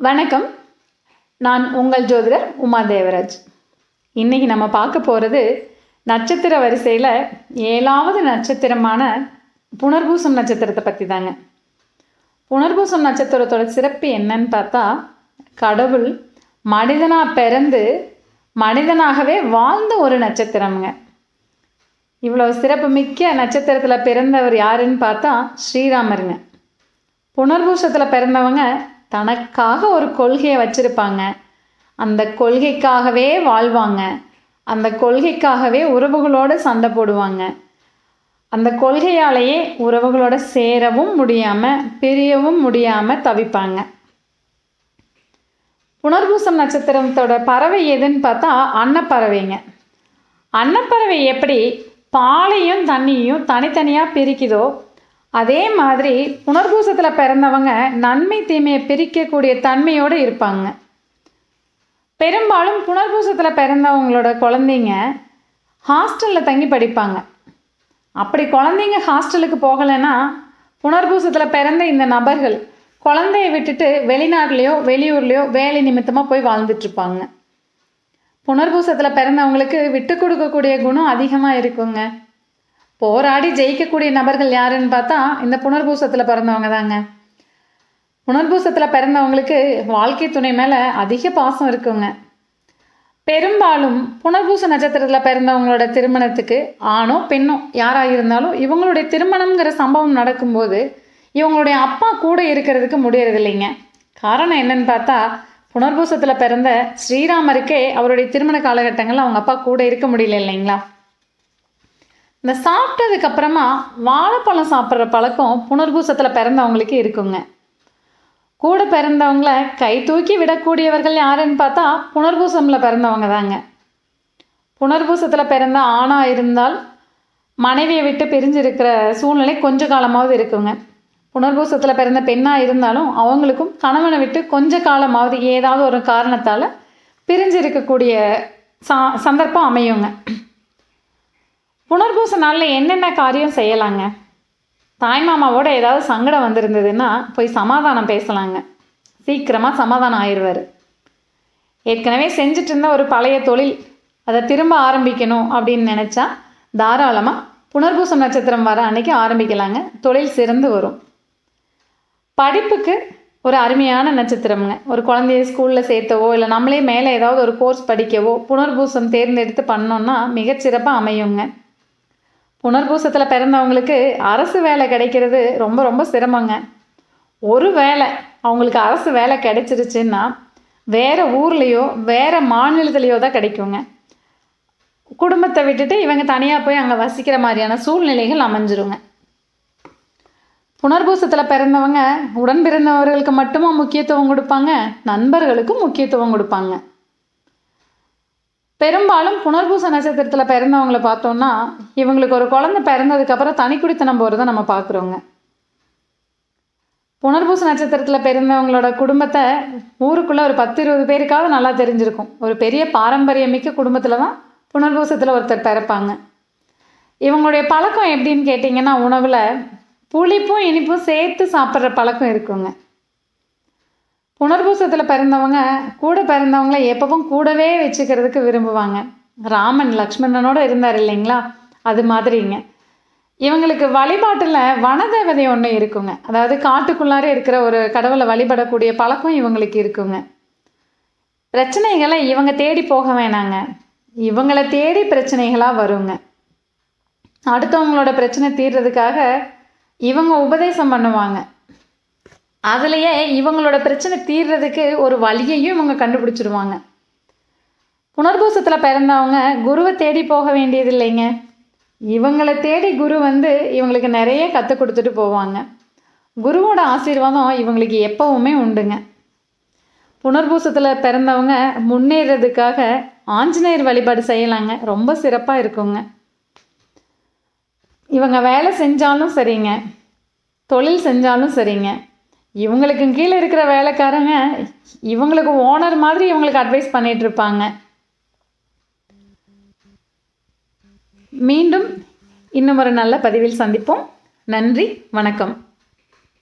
வணக்கம். நான் உங்கள் ஜோதிடர் உமா தேவராஜ். இன்றைக்கி நம்ம பார்க்க போகிறது நட்சத்திர வரிசையில் 7வது நட்சத்திரமான புனர்பூசம் நட்சத்திரத்தை பற்றி தாங்க. புனர்பூசம் நட்சத்திரத்தோட சிறப்பு என்னன்னு பார்த்தா, கடவுள் மனிதனாக பிறந்து மனிதனாகவே வாழ்ந்த ஒரு நட்சத்திரம்ங்க. இவ்வளோ சிறப்பு மிக்க நட்சத்திரத்தில் பிறந்தவர் யாருன்னு பார்த்தா ஸ்ரீராமருங்க. புனர்பூசத்தில் பிறந்தவங்க தனக்காக ஒரு கொள்கையை வச்சுருப்பாங்க. அந்த கொள்கைக்காகவே வாழ்வாங்க. அந்த கொள்கைக்காகவே உறவுகளோடு சண்டை போடுவாங்க. அந்த கொள்கையாலேயே உறவுகளோட சேரவும் முடியாமல் பிரியவும் முடியாமல் தவிப்பாங்க. புனர்பூசம் நட்சத்திரத்தோட பறவை எதுன்னு பார்த்தா அன்னப்பறவைங்க. அன்னப்பறவை எப்படி பாலையும் தண்ணியும் தனித்தனியாக பிரிக்குதோ, அதே மாதிரி புனர்பூசத்தில் பிறந்தவங்க நன்மை தீமையை பிரிக்கக்கூடிய தன்மையோடு இருப்பாங்க. பெரும்பாலும் புனர்பூசத்தில் பிறந்தவங்களோட குழந்தைங்க ஹாஸ்டலில் தங்கி படிப்பாங்க. அப்படி குழந்தைங்க ஹாஸ்டலுக்கு போகலைன்னா புனர்பூசத்தில் பிறந்த இந்த நபர்கள் குழந்தைய விட்டுட்டு வெளிநாட்டிலையோ வெளியூர்லேயோ வேலை நிமித்தமாக போய் வாழ்ந்துட்டுருப்பாங்க. புனர்பூசத்தில் பிறந்தவங்களுக்கு விட்டு கொடுக்கக்கூடிய குணம் அதிகமாக இருக்குங்க. போராடி ஜெயிக்கக்கூடிய நபர்கள் யாருன்னு பார்த்தா இந்த புனர்பூசத்தில் பிறந்தவங்க தாங்க. புனர்பூசத்தில் பிறந்தவங்களுக்கு வாழ்க்கை துணை மேலே அதிக பாசம் இருக்குங்க. பெரும்பாலும் புனர்பூச நட்சத்திரத்தில் பிறந்தவங்களோட திருமணத்துக்கு ஆணோ பெண்ணோ யாராக இருந்தாலும் இவங்களுடைய திருமணம்ங்கிற சம்பவம் நடக்கும்போது இவங்களுடைய அப்பா கூட இருக்கிறதுக்கு முடியறது இல்லைங்க. காரணம் என்னன்னு பார்த்தா, புனர்பூசத்தில் பிறந்த ஸ்ரீராமருக்கே அவருடைய திருமண காலகட்டங்களில் அவங்க அப்பா கூட இருக்க முடியல இல்லைங்களா. இந்த சாப்பிட்டதுக்கப்புறமா வாழைப்பழம் சாப்பிட்ற பழக்கம் புனர்பூசத்தில் பிறந்தவங்களுக்கு இருக்குங்க. கூட பிறந்தவங்கள கை தூக்கி விடக்கூடியவர்கள் யாருன்னு பார்த்தா புனர்பூசமில் பிறந்தவங்க தாங்க. புனர்பூசத்தில் பிறந்த ஆணாக இருந்தால் மனைவியை விட்டு பிரிஞ்சிருக்கிற சூழ்நிலை கொஞ்ச காலமாவது இருக்குங்க. புனர்பூசத்தில் பிறந்த பெண்ணாக இருந்தாலும் அவங்களுக்கும் கணவனை விட்டு கொஞ்ச காலமாவது ஏதாவது ஒரு காரணத்தால் பிரிஞ்சிருக்கக்கூடிய சந்தர்ப்பம் அமையுங்க. புனர்பூச நாளில் என்னென்ன காரியம் செய்யலாங்க? தாய்மாமாவோட ஏதாவது சங்கடம் வந்திருந்ததுன்னா போய் சமாதானம் பேசலாங்க. சீக்கிரமாக சமாதானம் ஆயிடுவார். ஏற்கனவே செஞ்சுட்டு இருந்த ஒரு பழைய தொழில் அதை திரும்ப ஆரம்பிக்கணும் அப்படின்னு நினச்சா தாராளமாக புனர்பூசம் நட்சத்திரம் வர அன்னைக்கு ஆரம்பிக்கலாங்க. தொழில் சிறந்து வரும். படிப்புக்கு ஒரு அருமையான நட்சத்திரம்ங்க. ஒரு குழந்தைய ஸ்கூலில் சேர்த்தவோ இல்லை நம்மளே மேலே ஏதாவது ஒரு கோர்ஸ் படிக்கவோ புனர்பூசம் தேர்ந்தெடுத்து பண்ணோன்னா மிகச்சிறப்பாக அமையுங்க. புனர்பூசத்தில் பிறந்தவங்களுக்கு அரசு வேலை கிடைக்கிறது ரொம்ப ரொம்ப சிரமங்க. ஒரு வேலை அவங்களுக்கு அரசு வேலை கிடைச்சிருச்சுன்னா வேறு ஊர்லேயோ வேறு மாநிலத்துலேயோ தான் கிடைக்குங்க. குடும்பத்தை விட்டுட்டு இவங்க தனியாக போய் அங்கே வசிக்கிற மாதிரியான சூழ்நிலைகள் அமைஞ்சிருங்க. புனர்பூசத்தில் பிறந்தவங்க உடன் பிறந்தவர்களுக்கு மட்டுமா முக்கியத்துவம் கொடுப்பாங்க, நண்பர்களுக்கும் முக்கியத்துவம் கொடுப்பாங்க. பெரும்பாலும் புனர்பூச நட்சத்திரத்தில் பிறந்தவங்கள பார்த்தோன்னா இவங்களுக்கு ஒரு குழந்தை பிறந்ததுக்கப்புறம் தனி குடித்தனம் போகிறத நம்ம பார்க்குறோங்க. புனர்பூச நட்சத்திரத்தில் பிறந்தவங்களோட குடும்பத்தை ஊருக்குள்ளே ஒரு 10-20 பேருக்காவது நல்லா தெரிஞ்சிருக்கும். ஒரு பெரிய பாரம்பரியமிக்க குடும்பத்தில் தான் புனர்பூசத்தில் ஒருத்தர் பிறப்பாங்க. இவங்களுடைய பழக்கம் எப்படின்னு கேட்டிங்கன்னா, உணவில் புளிப்பும் இனிப்பும் சேர்த்து சாப்பிட்ற பழக்கம் இருக்குங்க. புனர்பூசத்தில் பிறந்தவங்க கூட பிறந்தவங்கள எப்பவும் கூடவே வச்சுக்கிறதுக்கு விரும்புவாங்க. ராமன் லக்ஷ்மணனோடு இருந்தார் இல்லைங்களா, அது மாதிரிங்க. இவங்களுக்கு வழிபாட்டில் வனதேவதை ஒன்று இருக்குங்க. அதாவது காட்டுக்குள்ளாரே இருக்கிற ஒரு கடவுளை வழிபடக்கூடிய பழக்கம் இவங்களுக்கு இருக்குங்க. பிரச்சனைகளை இவங்க தேடி போக வேணாங்க, இவங்களை தேடி பிரச்சனைகளாக வருங்க. அடுத்தவங்களோட பிரச்சனை தீர்றதுக்காக இவங்க உபதேசம் பண்ணுவாங்க. அதுலேயே இவங்களோட பிரச்சனை தீர்றதுக்கு ஒரு வழியையும் இவங்க கண்டுபிடிச்சிடுவாங்க. புனர்பூசத்தில் பிறந்தவங்க குருவை தேடி போக வேண்டியது இல்லைங்க. இவங்களை தேடி குரு இவங்களுக்கு நிறைய கற்றுக் கொடுத்துட்டு போவாங்க. குருவோட ஆசீர்வாதம் இவங்களுக்கு எப்பவுமே உண்டுங்க. புனர்பூசத்தில் பிறந்தவங்க முன்னேறதுக்காக ஆஞ்சநேயர் வழிபாடு செய்யலாங்க. ரொம்ப சிறப்பாக இருக்குங்க. இவங்க வேலை செஞ்சாலும் சரிங்க, தொழில் செஞ்சாலும் சரிங்க, இவங்களுக்கு கீழே இருக்கிற வேலைக்காரங்க இவங்களுக்கு ஓனர் மாதிரி இவங்களுக்கு அட்வைஸ் பண்ணிட்டு இருப்பாங்க. மீண்டும் இன்னும் ஒரு நல்ல பதிவில் சந்திப்போம். நன்றி, வணக்கம்.